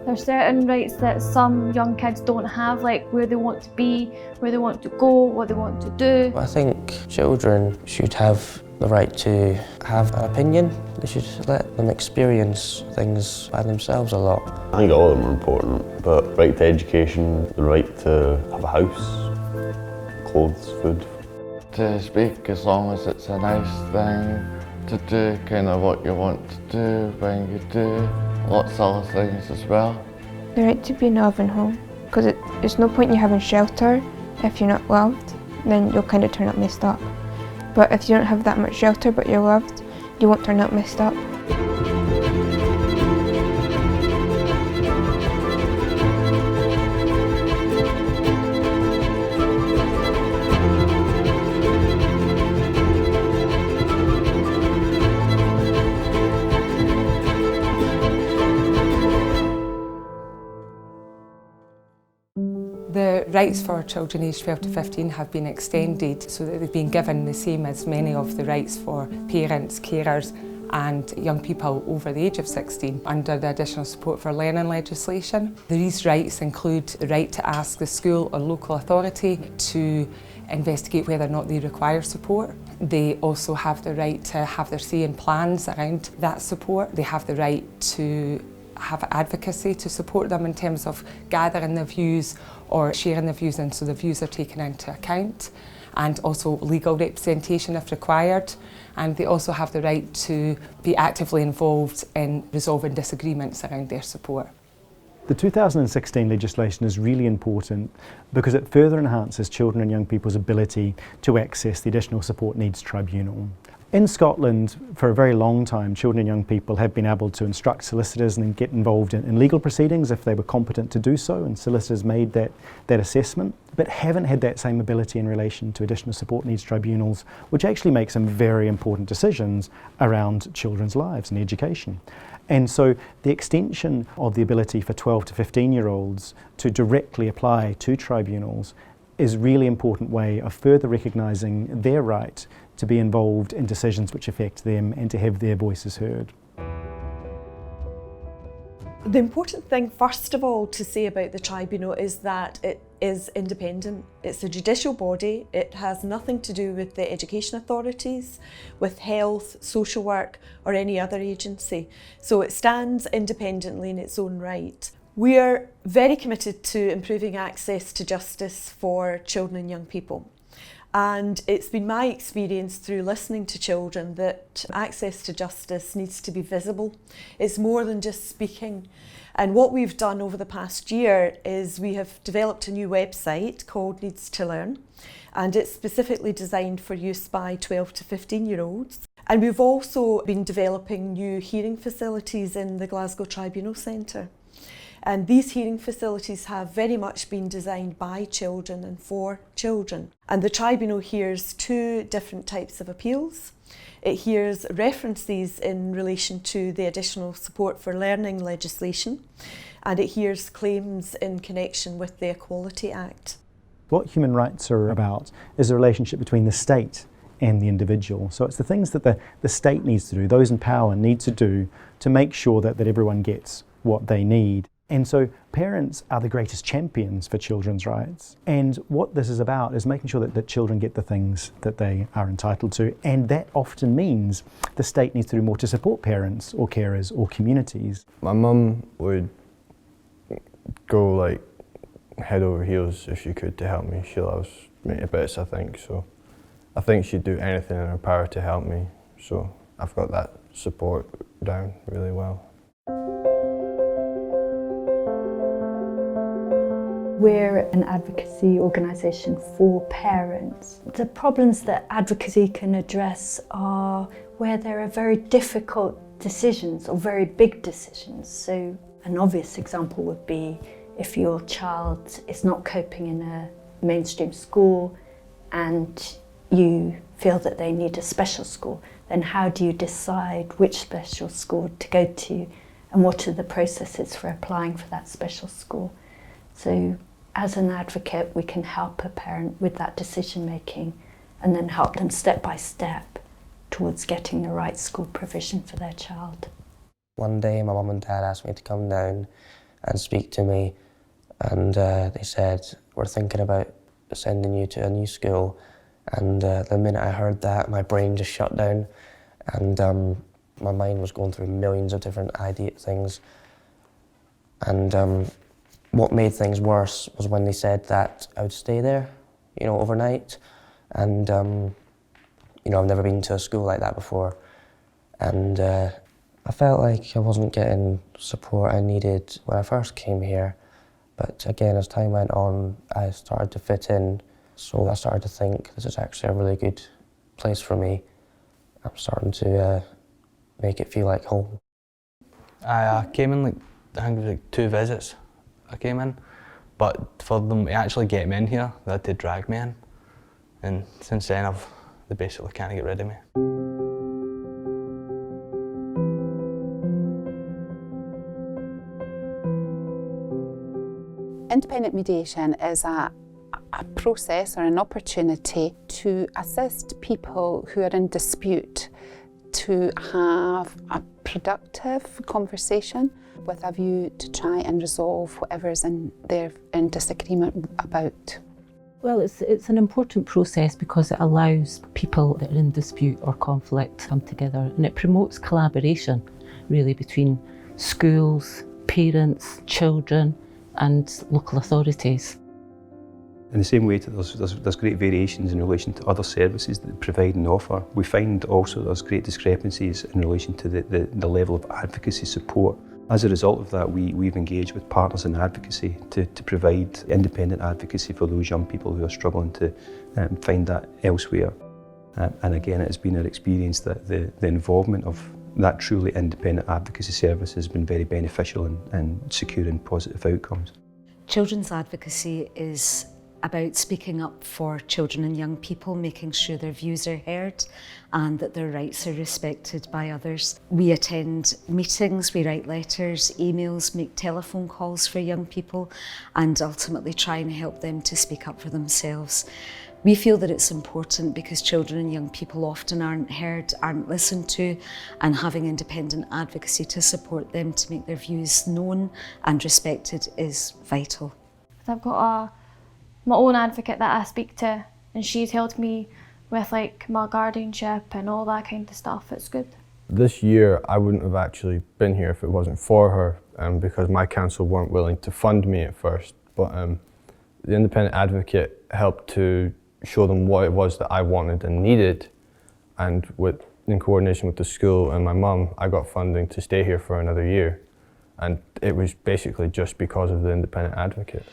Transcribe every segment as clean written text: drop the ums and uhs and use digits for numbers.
There's certain rights that some young kids don't have, like where they want to be, where they want to go, what they want to do. I think children should have the right to have an opinion. They should let them experience things by themselves a lot. I think all of them are important, but right to education, the right to have a house, clothes, food. To speak as long as it's a nice thing, to do kind of what you want to do when you do, lots of other things as well. The right to be in a loving home, because there's no point in you having shelter if you're not loved, then you'll kind of turn up messed up. But if you don't have that much shelter but you're loved, you won't turn up messed up. The rights for children aged 12 to 15 have been extended so that they've been given the same as many of the rights for parents, carers and young people over the age of 16 under the Additional Support for Learning legislation. These rights include the right to ask the school or local authority to investigate whether or not they require support. They also have the right to have their say in plans around that support. They have the right to have advocacy to support them in terms of gathering their views or sharing their views, and so the views are taken into account, and also legal representation if required. And they also have the right to be actively involved in resolving disagreements around their support. The 2016 legislation is really important because it further enhances children and young people's ability to access the Additional Support Needs Tribunal. In Scotland, for a very long time, children and young people have been able to instruct solicitors and get involved in legal proceedings if they were competent to do so, and solicitors made that assessment, but haven't had that same ability in relation to Additional Support Needs Tribunals, which actually make some very important decisions around children's lives and education. And so the extension of the ability for 12 to 15-year-olds to directly apply to tribunals is a really important way of further recognising their right to be involved in decisions which affect them and to have their voices heard. The important thing, first of all, to say about the tribunal is that it is independent. It's a judicial body. It has nothing to do with the education authorities, with health, social work or any other agency. So it stands independently in its own right. We're very committed to improving access to justice for children and young people. And it's been my experience through listening to children that access to justice needs to be visible. It's more than just speaking. And what we've done over the past year is we have developed a new website called Needs to Learn, and it's specifically designed for use by 12 to 15-year-olds. And we've also been developing new hearing facilities in the Glasgow Tribunal Centre. And these hearing facilities have very much been designed by children and for children. And the tribunal hears two different types of appeals. It hears references in relation to the Additional Support for Learning legislation, and it hears claims in connection with the Equality Act. What human rights are about is the relationship between the state and the individual. So it's the things that the state needs to do, those in power need to do to make sure that everyone gets what they need. And so parents are the greatest champions for children's rights. And what this is about is making sure that children get the things that they are entitled to. And that often means the state needs to do more to support parents or carers or communities. My mum would go like head over heels if she could to help me. She loves me to bits, I think. So I think she'd do anything in her power to help me. So I've got that support down really well. We're an advocacy organisation for parents. The problems that advocacy can address are where there are very difficult decisions or very big decisions. So an obvious example would be if your child is not coping in a mainstream school and you feel that they need a special school, then how do you decide which special school to go to and what are the processes for applying for that special school? So as an advocate, we can help a parent with that decision making and then help them step by step towards getting the right school provision for their child. One day my mum and dad asked me to come down and speak to me, and they said, we're thinking about sending you to a new school. And the minute I heard that, my brain just shut down, and my mind was going through millions of different things. And what made things worse was when they said that I would stay there, overnight. And I've never been to a school like that before. And I felt like I wasn't getting support I needed when I first came here. But again, as time went on, I started to fit in. So I started to think, this is actually a really good place for me. I'm starting to make it feel like home. I came in I think it was 2 visits I came in. But for them to actually get me in here, they had to drag me in. And since then, they basically can't get rid of me. Independent mediation is a process or an opportunity to assist people who are in dispute to have a productive conversation with a view to try and resolve whatever's they're in disagreement about. Well, it's an important process because it allows people that are in dispute or conflict to come together, and it promotes collaboration really between schools, parents, children and local authorities. In the same way that there's great variations in relation to other services that they provide and offer, we find also there's great discrepancies in relation to the level of advocacy support. As a result of that, we've engaged with partners in advocacy to provide independent advocacy for those young people who are struggling to find that elsewhere. And again, it has been our experience that the involvement of that truly independent advocacy service has been very beneficial in securing positive outcomes. Children's advocacy is about speaking up for children and young people, making sure their views are heard and that their rights are respected by others. We attend meetings, we write letters, emails, make telephone calls for young people and ultimately try and help them to speak up for themselves. We feel that it's important because children and young people often aren't heard, aren't listened to, and having independent advocacy to support them to make their views known and respected is vital. I've got my own advocate that I speak to, and she's helped me with my guardianship and all that kind of stuff. It's good. This year I wouldn't have actually been here if it wasn't for her, because my council weren't willing to fund me at first. But the independent advocate helped to show them what it was that I wanted and needed, and in coordination with the school and my mum, I got funding to stay here for another year, and it was basically just because of the independent advocate.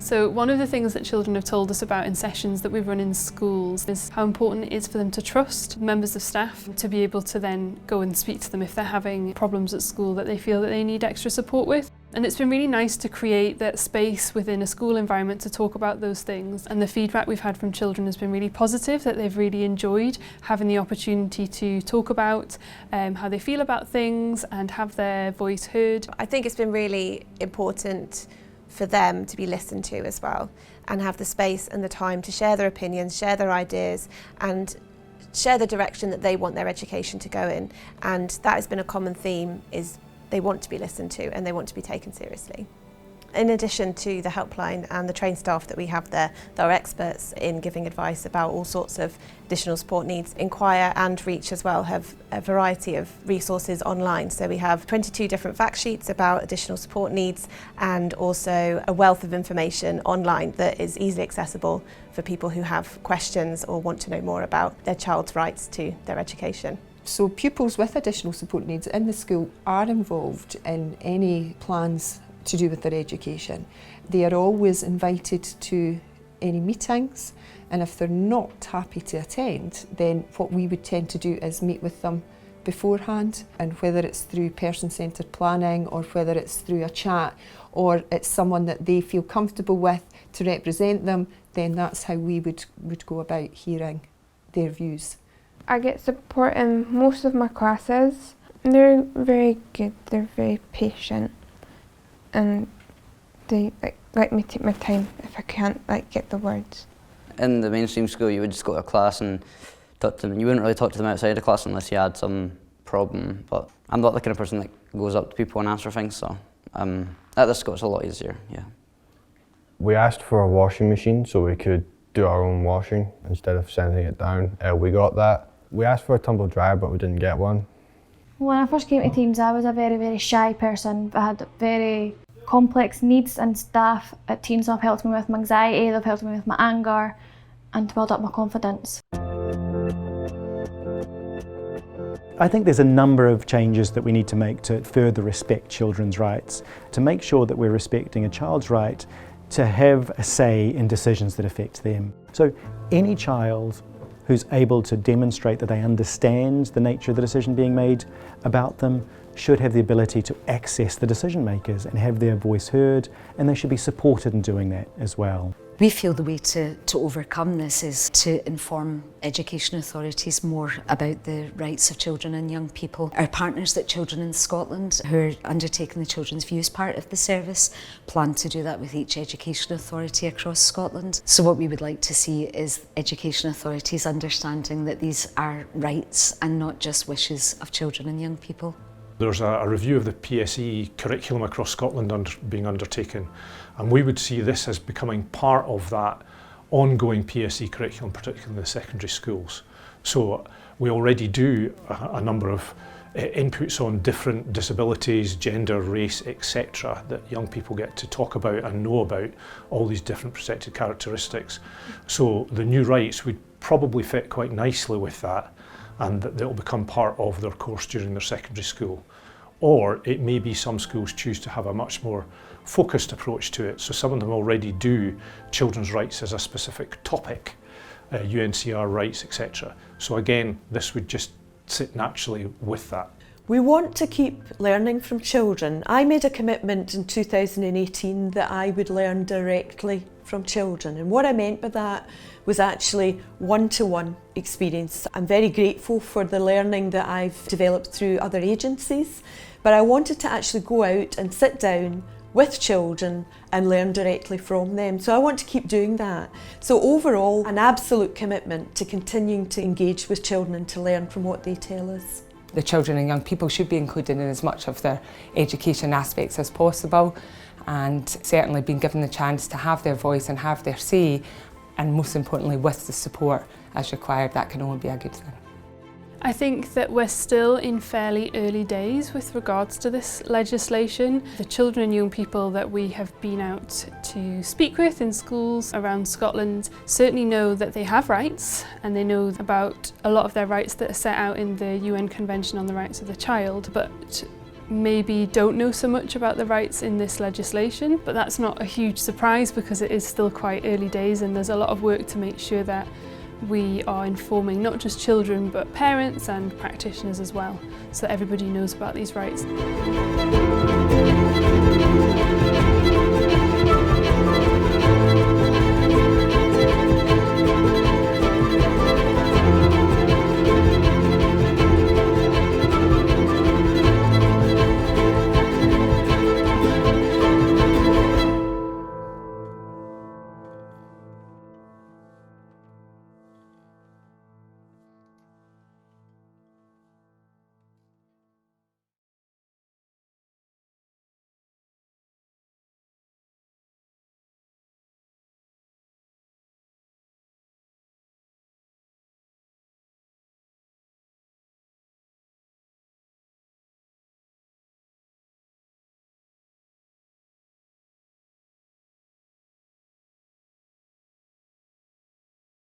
So one of the things that children have told us about in sessions that we run in schools is how important it is for them to trust members of staff, to be able to then go and speak to them if they're having problems at school that they feel that they need extra support with. And it's been really nice to create that space within a school environment to talk about those things. And the feedback we've had from children has been really positive, that they've really enjoyed having the opportunity to talk about how they feel about things and have their voice heard. I think it's been really important for them to be listened to as well, and have the space and the time to share their opinions, share their ideas and share the direction that they want their education to go in. And that has been a common theme, is they want to be listened to and they want to be taken seriously. In addition to the helpline and the trained staff that we have there, that are experts in giving advice about all sorts of additional support needs, Inquire and Reach as well have a variety of resources online. So we have 22 different fact sheets about additional support needs, and also a wealth of information online that is easily accessible for people who have questions or want to know more about their child's rights to their education. So pupils with additional support needs in the school are involved in any plans to do with their education. They are always invited to any meetings, and if they're not happy to attend, then what we would tend to do is meet with them beforehand, and whether it's through person-centred planning or whether it's through a chat or it's someone that they feel comfortable with to represent them, then that's how we would go about hearing their views. I get support in most of my classes. They're very good, they're very patient, and they let me take my time if I can't get the words. In the mainstream school, you would just go to a class and talk to them. You wouldn't really talk to them outside of class unless you had some problem, but I'm not the kind of person that goes up to people and answer things, so at the school it's a lot easier, yeah. We asked for a washing machine so we could do our own washing instead of sending it down. We got that. We asked for a tumble dryer, but we didn't get one. When I first came to Teams, I was a very, very shy person. I had very complex needs, and staff at Teams have helped me with my anxiety, they've helped me with my anger and to build up my confidence. I think there's a number of changes that we need to make to further respect children's rights, to make sure that we're respecting a child's right to have a say in decisions that affect them. So any child who's able to demonstrate that they understand the nature of the decision being made about them should have the ability to access the decision makers and have their voice heard, and they should be supported in doing that as well. We feel the way to overcome this is to inform education authorities more about the rights of children and young people. Our partners at Children in Scotland, who are undertaking the Children's Views part of the service, plan to do that with each education authority across Scotland. So what we would like to see is education authorities understanding that these are rights and not just wishes of children and young people. There's a review of the PSE curriculum across Scotland being undertaken, and we would see this as becoming part of that ongoing PSE curriculum, particularly in the secondary schools. So we already do a number of inputs on different disabilities, gender, race, etc., that young people get to talk about and know about all these different protected characteristics. So the new rights would probably fit quite nicely with that, and that they'll become part of their course during their secondary school. Or it may be some schools choose to have a much more focused approach to it. So some of them already do children's rights as a specific topic, UNCR rights, etc. So again, this would just sit naturally with that. We want to keep learning from children. I made a commitment in 2018 that I would learn directly from children, and what I meant by that was actually one-to-one experience. I'm very grateful for the learning that I've developed through other agencies, but I wanted to actually go out and sit down with children and learn directly from them. So I want to keep doing that. So overall, an absolute commitment to continuing to engage with children and to learn from what they tell us. The children and young people should be included in as much of their education aspects as possible, and certainly being given the chance to have their voice and have their say, and most importantly with the support as required. That can only be a good thing. I think that we're still in fairly early days with regards to this legislation. The children and young people that we have been out to speak with in schools around Scotland certainly know that they have rights, and they know about a lot of their rights that are set out in the UN Convention on the Rights of the Child, but maybe don't know so much about the rights in this legislation. But that's not a huge surprise because it is still quite early days, and there's a lot of work to make sure that we are informing not just children but parents and practitioners as well, so that everybody knows about these rights.